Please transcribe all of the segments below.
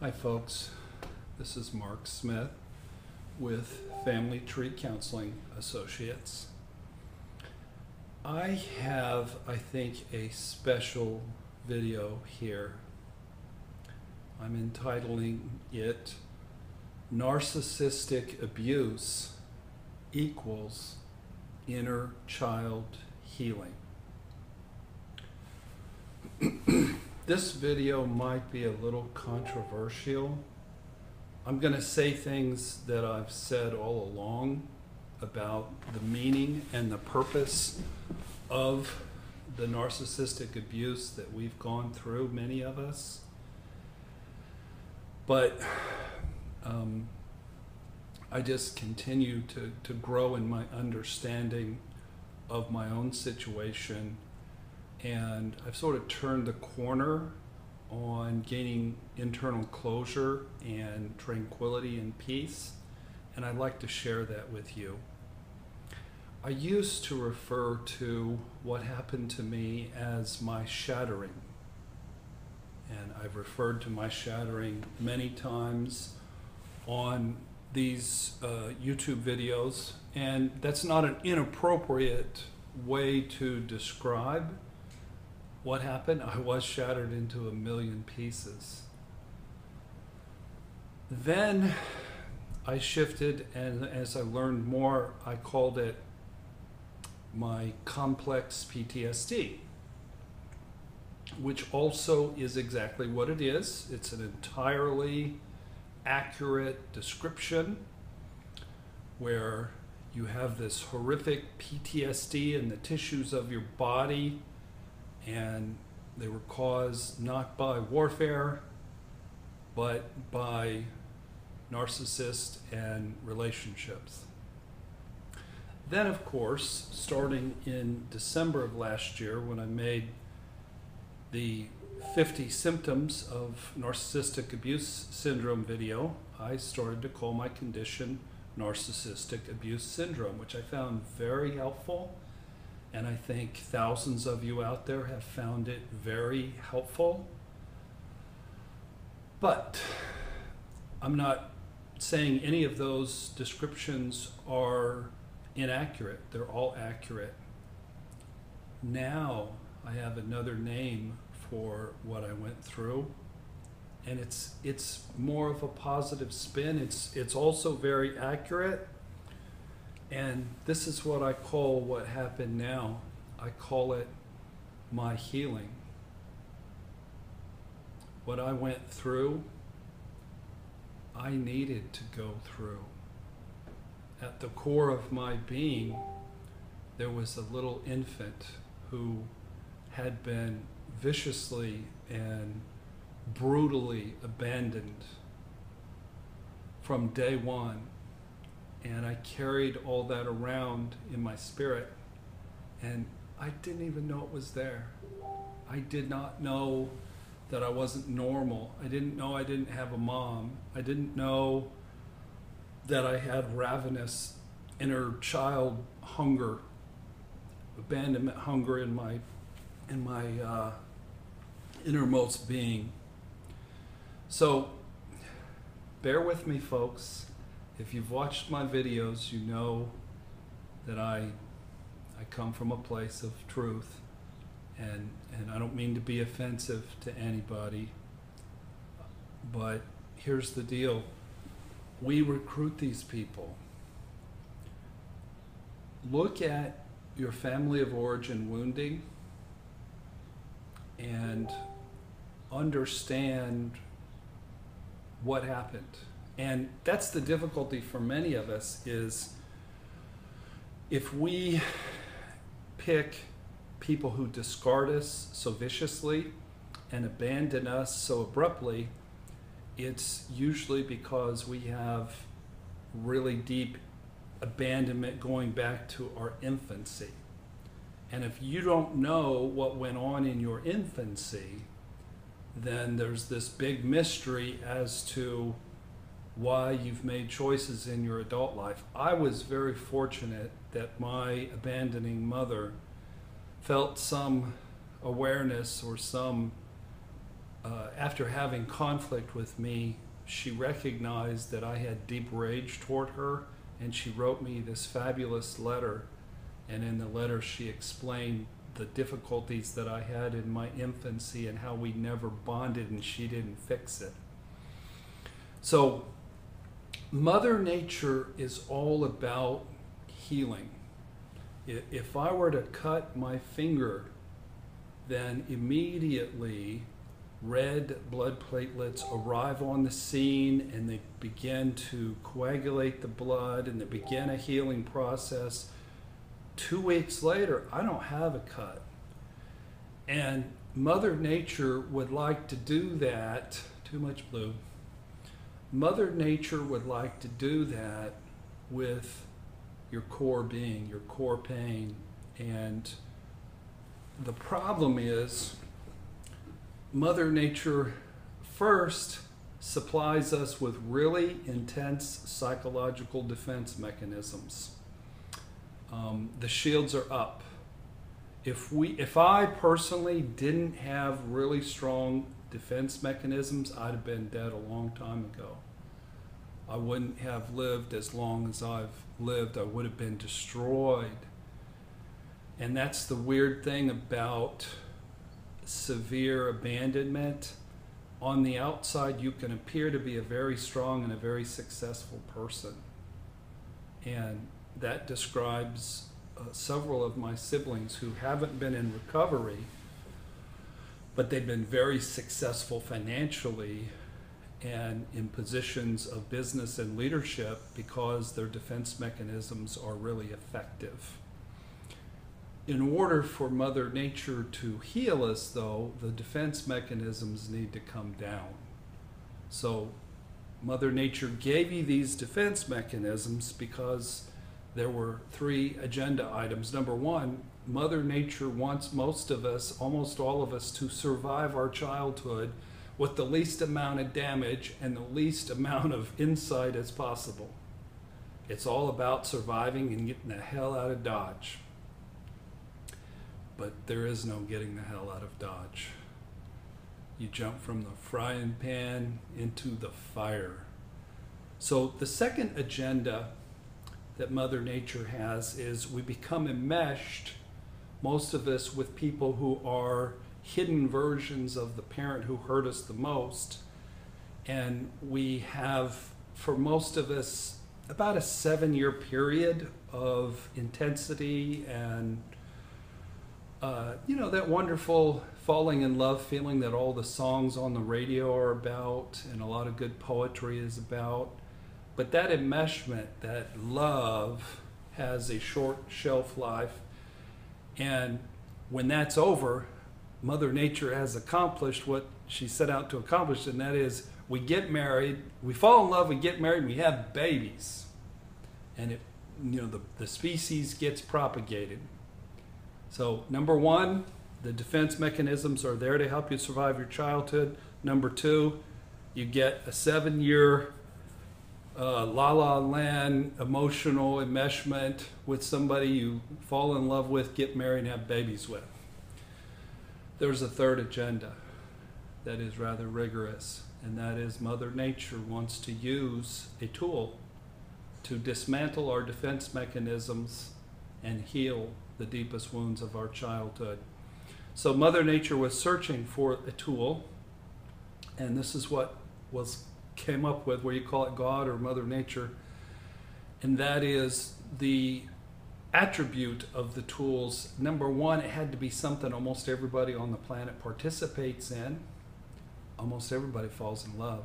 Hi folks, this is Mark Smith with Family Tree Counseling Associates. I have, I think, a special video here. I'm entitling it Narcissistic Abuse Equals Inner Child Healing. This video might be a little controversial. I'm going to say things that I've said all along about the meaning and the purpose of the narcissistic abuse that we've gone through, many of us. But I just continue to grow in my understanding of my own situation. And I've sort of turned the corner on gaining internal closure and tranquility and peace, and I'd like to share that with you. I used to refer to what happened to me as my shattering, and I've referred to my shattering many times on these YouTube videos, and that's not an inappropriate way to describe what happened. I was shattered into a million pieces. Then I shifted, and as I learned more, I called it my complex PTSD, which also is exactly what it is. It's an entirely accurate description where you have this horrific PTSD in the tissues of your body, and they were caused not by warfare, but by narcissists and relationships. Then, of course, starting in December of last year, when I made the 50 symptoms of narcissistic abuse syndrome video, I started to call my condition narcissistic abuse syndrome, which I found very helpful. And I think thousands of you out there have found it very helpful. But I'm not saying any of those descriptions are inaccurate. They're all accurate. Now I have another name for what I went through, and it's more of a positive spin. It's also very accurate. And this is what I call what happened now. I call it my healing. What I went through, I needed to go through. At the core of my being, there was a little infant who had been viciously and brutally abandoned from day one. And I carried all that around in my spirit, and I didn't even know it was there. I did not know that I wasn't normal. I didn't know I didn't have a mom. I didn't know that I had ravenous inner child hunger, abandonment hunger in my innermost being. So bear with me, folks. If you've watched my videos, you know that I come from a place of truth, and I don't mean to be offensive to anybody, but here's the deal. We recruit these people. Look at your family of origin wounding and understand what happened. And that's the difficulty for many of us, is if we pick people who discard us so viciously and abandon us so abruptly, it's usually because we have really deep abandonment going back to our infancy. And if you don't know what went on in your infancy, then there's this big mystery as to why you've made choices in your adult life. I was very fortunate that my abandoning mother felt some awareness or some after having conflict with me, she recognized that I had deep rage toward her, and she wrote me this fabulous letter. And in the letter, she explained the difficulties that I had in my infancy and how we never bonded and she didn't fix it. So Mother Nature is all about healing. If I were to cut my finger, then immediately red blood platelets arrive on the scene and they begin to coagulate the blood and they begin a healing process. 2 weeks later, I don't have a cut. And Mother Nature would like to do that. Too much blue. Mother Nature would like to do that with your core being, your core pain. And the problem is, Mother Nature first supplies us with really intense psychological defense mechanisms. The shields are up. If I personally didn't have really strong defense mechanisms, I'd have been dead a long time ago. I wouldn't have lived as long as I've lived. I would have been destroyed. And that's the weird thing about severe abandonment. On the outside, you can appear to be a very strong and a very successful person. And that describes several of my siblings who haven't been in recovery, but they've been very successful financially and in positions of business and leadership because their defense mechanisms are really effective. In order for Mother Nature to heal us, though, the defense mechanisms need to come down. So Mother Nature gave you these defense mechanisms because there were 3 agenda items. Number 1, Mother Nature wants most of us, almost all of us, to survive our childhood with the least amount of damage and the least amount of insight as possible. It's all about surviving and getting the hell out of Dodge. But there is no getting the hell out of Dodge. You jump from the frying pan into the fire. So the second agenda that Mother Nature has is we become enmeshed, most of us, with people who are hidden versions of the parent who hurt us the most. And we have, for most of us, about a 7-year period of intensity and that wonderful falling in love feeling that all the songs on the radio are about and a lot of good poetry is about. But that enmeshment, that love, has a short shelf life. And when that's over, Mother Nature has accomplished what she set out to accomplish, and that is we get married, we fall in love, we get married, and we have babies. And the species gets propagated. So number 1, the defense mechanisms are there to help you survive your childhood. Number 2, you get a 7-year la-la land emotional enmeshment with somebody you fall in love with, get married, and have babies with. There's a third agenda that is rather rigorous, and that is Mother Nature wants to use a tool to dismantle our defense mechanisms and heal the deepest wounds of our childhood. So Mother Nature was searching for a tool, and this is what came up with, where you call it God or Mother Nature, and that is the attribute of the tools. Number 1, it had to be something almost everybody on the planet participates in. Almost everybody falls in love.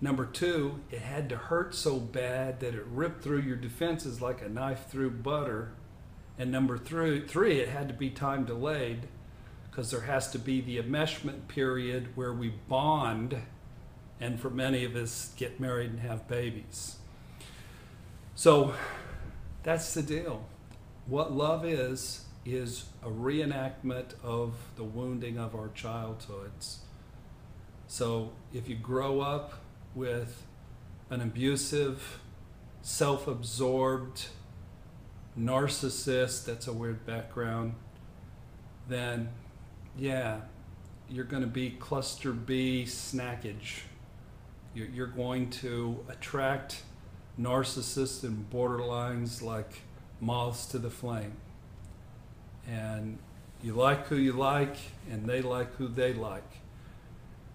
Number 2, it had to hurt so bad that it ripped through your defenses like a knife through butter. And number 3, it had to be time delayed, because there has to be the enmeshment period where we bond, and for many of us get married and have babies. So that's the deal. What love is a reenactment of the wounding of our childhoods. So if you grow up with an abusive, self-absorbed narcissist, that's a weird background, then yeah, you're going to be cluster B snackage. You're going to attract narcissists and borderlines like moths to the flame. And you like who you like, and they like who they like.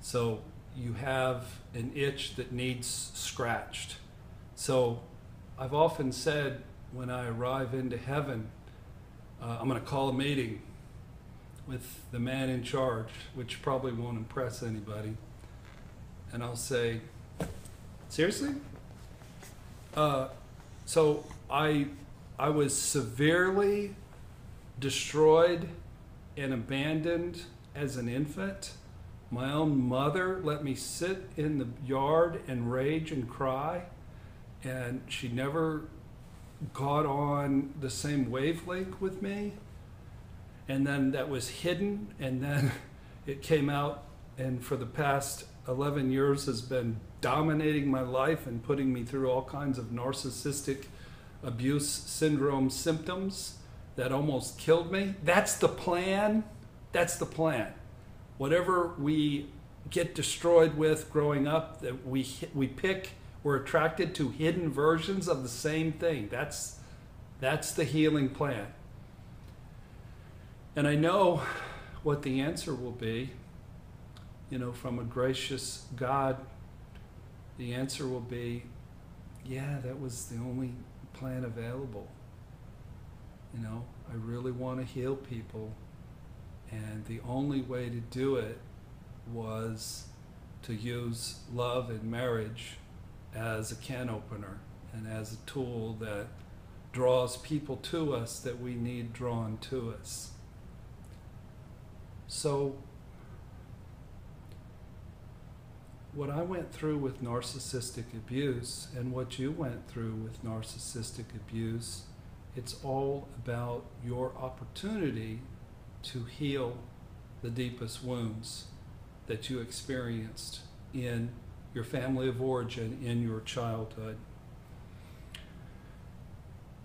So you have an itch that needs scratched. So I've often said when I arrive into heaven, I'm going to call a meeting with the man in charge, which probably won't impress anybody. And I'll say, seriously? So I was severely destroyed and abandoned as an infant. My own mother let me sit in the yard and rage and cry, and she never got on the same wavelength with me. And then that was hidden, and then it came out, and for the past 11 years has been dominating my life and putting me through all kinds of narcissistic abuse syndrome symptoms that almost killed me. That's the plan. That's the plan. Whatever we get destroyed with growing up, that we pick, we're attracted to hidden versions of the same thing. That's the healing plan. And I know what the answer will be. You know, from a gracious God, the answer will be, yeah, that was the only plan available. You know, I really want to heal people, and the only way to do it was to use love and marriage as a can opener and as a tool that draws people to us that we need drawn to us. So what I went through with narcissistic abuse and what you went through with narcissistic abuse, it's all about your opportunity to heal the deepest wounds that you experienced in your family of origin, in your childhood.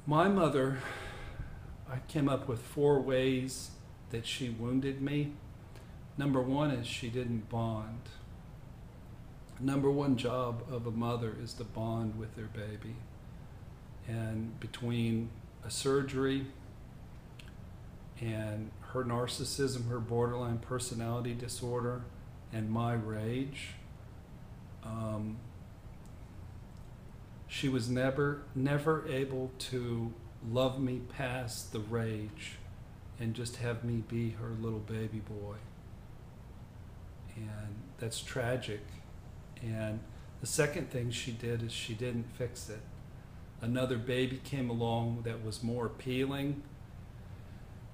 My mother, I came up with 4 ways that she wounded me. Number 1 is she didn't bond. Number 1 job of a mother is to bond with their baby. And between a surgery and her narcissism, her borderline personality disorder, and my rage, she was never able to love me past the rage and just have me be her little baby boy. And that's tragic. And the second thing she did is she didn't fix it. Another baby came along that was more appealing,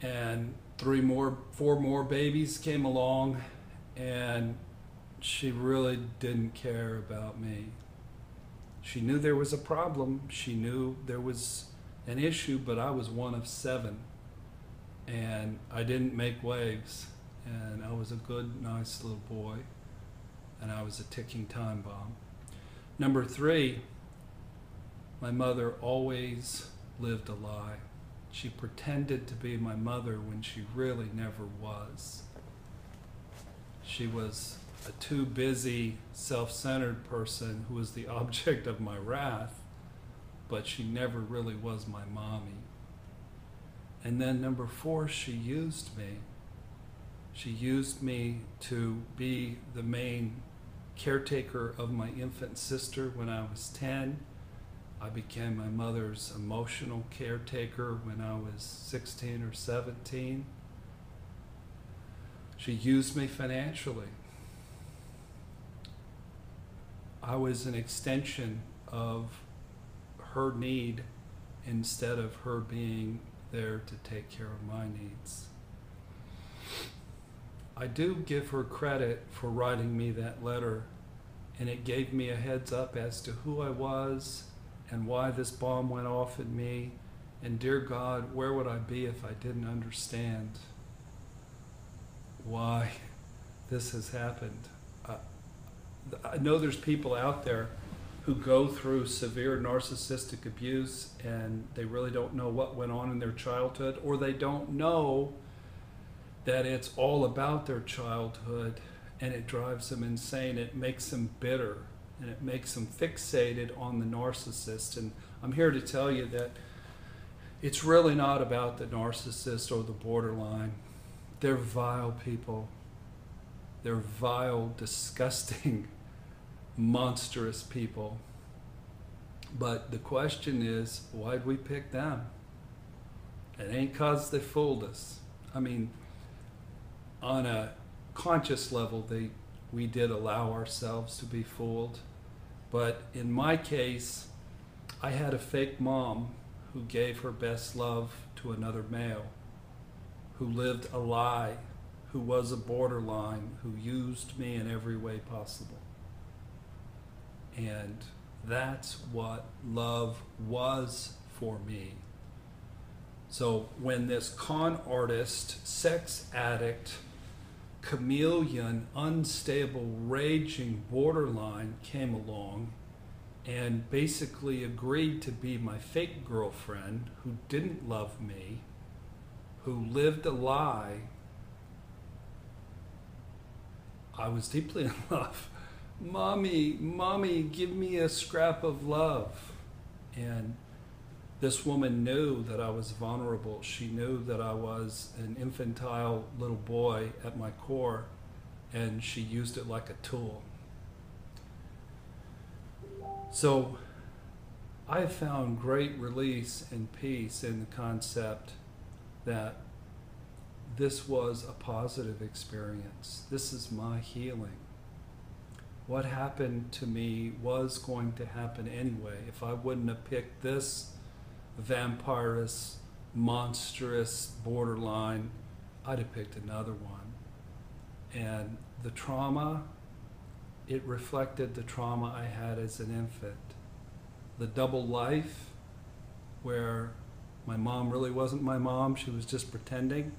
and 4 more babies came along, and she really didn't care about me. She knew there was a problem, she knew there was an issue, but I was one of 7, and I didn't make waves, and I was a good, nice little boy, and I was a ticking time bomb. Number 3, my mother always lived a lie. She pretended to be my mother when she really never was. She was a too busy, self-centered person who was the object of my wrath, but she never really was my mommy. And then number 4, she used me. She used me to be the main caretaker of my infant sister when I was 10. I became my mother's emotional caretaker when I was 16 or 17. She used me financially. I was an extension of her need instead of her being there to take care of my needs. I do give her credit for writing me that letter, and it gave me a heads up as to who I was and why this bomb went off in me, and dear God, where would I be if I didn't understand why this has happened. I know there's people out there who go through severe narcissistic abuse and they really don't know what went on in their childhood, or they don't know that it's all about their childhood, and it drives them insane. It makes them bitter, and it makes them fixated on the narcissist. And I'm here to tell you that it's really not about the narcissist or the borderline. They're vile people. They're vile, disgusting, monstrous people. But the question is, why'd we pick them? It ain't 'cause they fooled us. I mean, on a conscious level, we did allow ourselves to be fooled. But in my case, I had a fake mom who gave her best love to another male, who lived a lie, who was a borderline, who used me in every way possible. And that's what love was for me. So when this con artist, sex addict, chameleon, unstable, raging borderline came along and basically agreed to be my fake girlfriend who didn't love me, who lived a lie, I was deeply in love. Mommy, give me a scrap of love. And this woman knew that I was vulnerable. She knew that I was an infantile little boy at my core, and she used it like a tool. So I found great release and peace in the concept that this was a positive experience. This is my healing. What happened to me was going to happen anyway. If I wouldn't have picked this vampirous, monstrous borderline, I'd have picked another one. And the trauma, it reflected the trauma I had as an infant. The double life, where my mom really wasn't my mom, she was just pretending.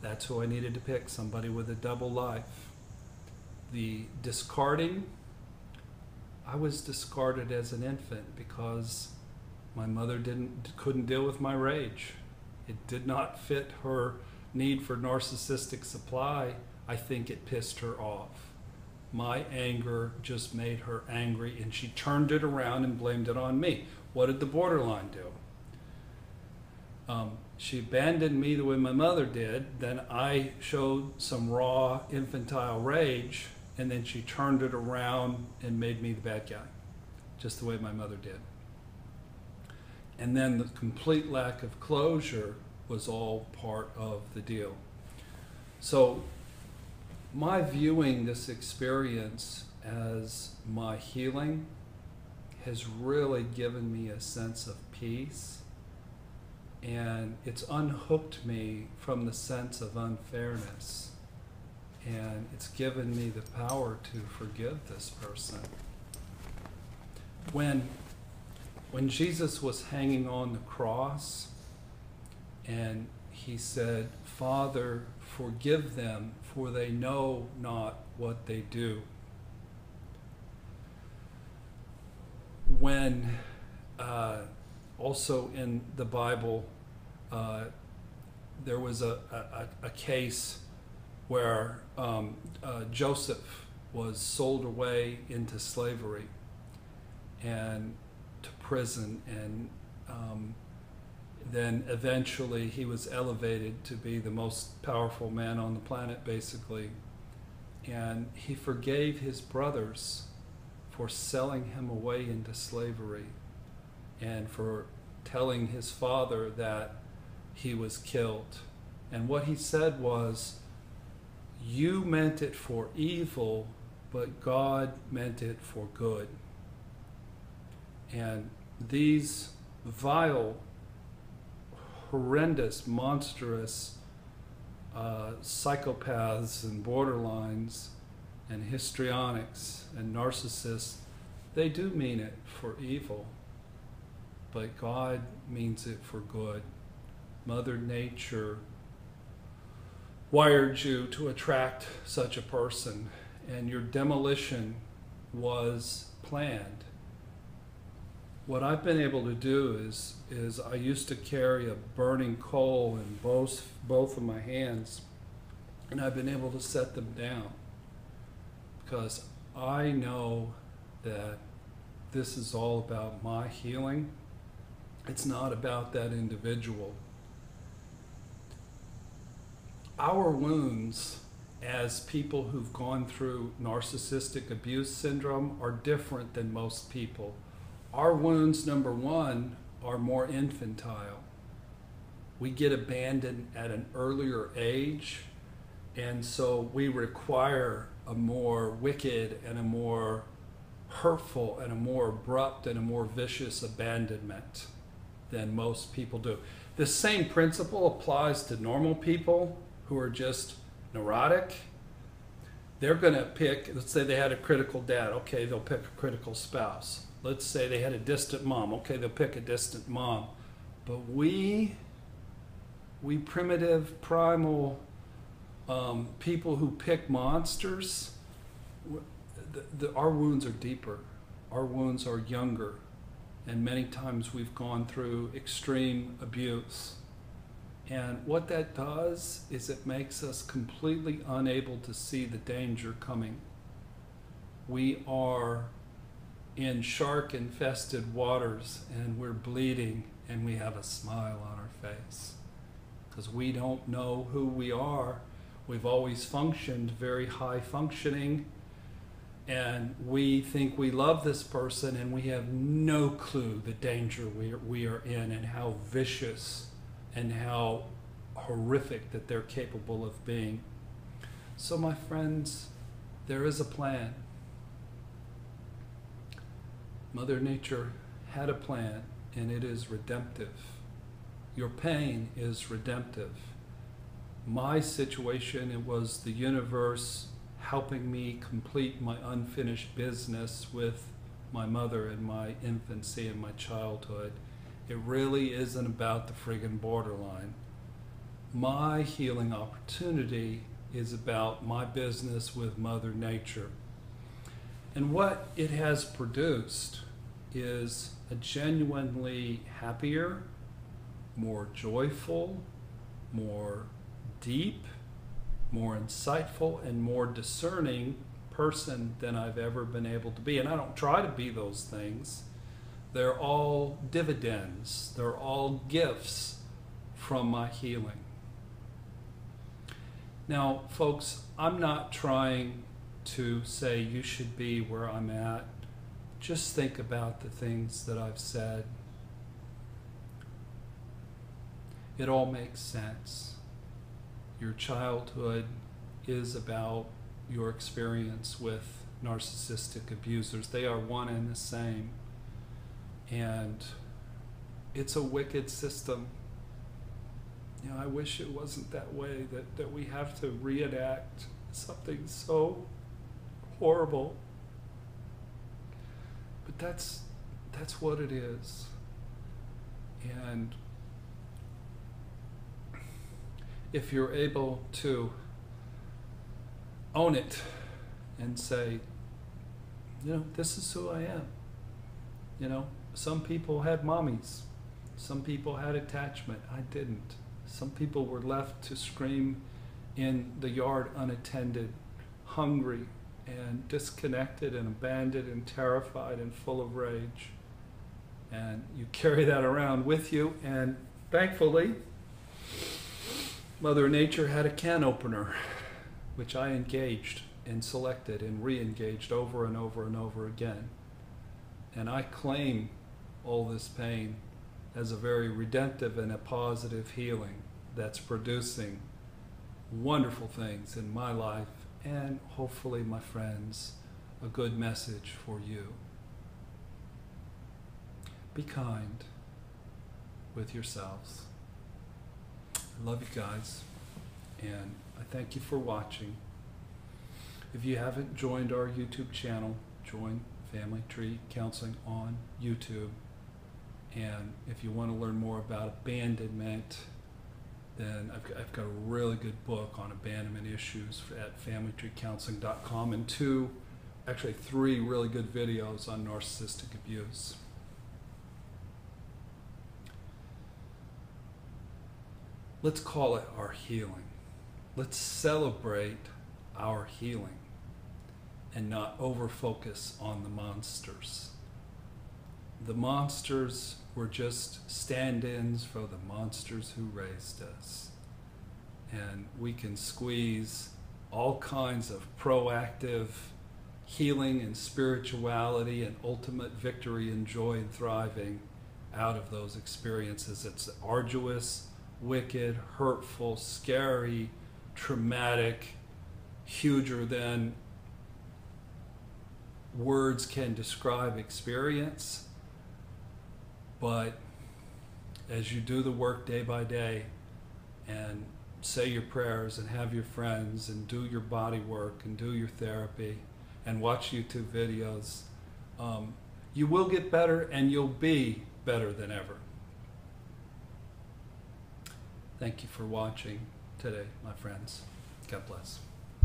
That's who I needed to pick, somebody with a double life. The discarding, I was discarded as an infant because my mother couldn't deal with my rage. It did not fit her need for narcissistic supply. I think it pissed her off. My anger just made her angry, and she turned it around and blamed it on me. What did the borderline do? She abandoned me the way my mother did. Then I showed some raw infantile rage, and then she turned it around and made me the bad guy, just the way my mother did. And then the complete lack of closure was all part of the deal. So my viewing this experience as my healing has really given me a sense of peace, and it's unhooked me from the sense of unfairness, and it's given me the power to forgive this person. When Jesus was hanging on the cross and he said, "Father, forgive them, for they know not what they do." When also in the Bible, there was a case where Joseph was sold away into slavery and to prison, and then eventually he was elevated to be the most powerful man on the planet, basically. And he forgave his brothers for selling him away into slavery and for telling his father that he was killed. And what he said was, "You meant it for evil, but God meant it for good." And these vile, horrendous, monstrous psychopaths and borderlines and histrionics and narcissists, they do mean it for evil, but God means it for good. Mother Nature wired you to attract such a person, and your demolition was planned. what I've been able to do is I used to carry a burning coal in both of my hands, and I've been able to set them down because I know that this is all about my healing. It's not about that individual. Our wounds as people who've gone through narcissistic abuse syndrome are different than most people. Our wounds, number one, are more infantile. We get abandoned at an earlier age, and so we require a more wicked and a more hurtful and a more abrupt and a more vicious abandonment than most people do. The same principle applies to normal people who are just neurotic. They're going to pick, let's say they had a critical dad, okay, they'll pick a critical spouse. Let's say they had a distant mom, okay, they'll pick a distant mom. But we primitive, primal people who pick monsters, our wounds are deeper. Our wounds are younger. And many times we've gone through extreme abuse. And what that does is it makes us completely unable to see the danger coming. We are in shark-infested waters and we're bleeding and we have a smile on our face because we don't know who we are. We've always functioned very high functioning, and we think we love this person and we have no clue the danger we are in and how vicious and how horrific that they're capable of being. So my friends, there is a plan. Mother Nature had a plan, and it is redemptive. Your pain is redemptive. My situation, it was the universe helping me complete my unfinished business with my mother in my infancy and my childhood. It really isn't about the friggin' borderline. My healing opportunity is about my business with Mother Nature. And what it has produced is a genuinely happier, more joyful, more deep, more insightful, and more discerning person than I've ever been able to be. And I don't try to be those things. They're all dividends. They're all gifts from my healing. Now, folks, I'm not trying to say you should be where I'm at. Just think about the things that I've said. It all makes sense. Your childhood is about your experience with narcissistic abusers. They are one and the same. And it's a wicked system. You know, I wish it wasn't that way, that we have to reenact something so horrible. But that's what it is. And if you're able to own it and say, you know, this is who I am. You know, some people had mommies. Some people had attachment. I didn't. Some people were left to scream in the yard unattended, hungry and disconnected and abandoned and terrified and full of rage. And you carry that around with you, and thankfully, Mother Nature had a can opener, which I engaged and selected and re-engaged over and over and over again. And I claim all this pain as a very redemptive and a positive healing that's producing wonderful things in my life and hopefully, my friends, a good message for you. Be kind with yourselves. I love you guys, and I thank you for watching. If you haven't joined our YouTube channel, join Family Tree Counseling on YouTube. And if you want to learn more about abandonment, then I've got a really good book on abandonment issues at familytreecounseling.com, and three really good videos on narcissistic abuse. let's call it our healing. Let's celebrate our healing and not over-focus on the monsters. The monsters were just stand-ins for the monsters who raised us. And we can squeeze all kinds of proactive healing and spirituality and ultimate victory and joy and thriving out of those experiences. It's arduous, wicked, hurtful, scary, traumatic, huger than words can describe experience. But as you do the work day by day and say your prayers and have your friends and do your body work and do your therapy and watch YouTube videos, you will get better and you'll be better than ever. Thank you for watching today, my friends. God bless.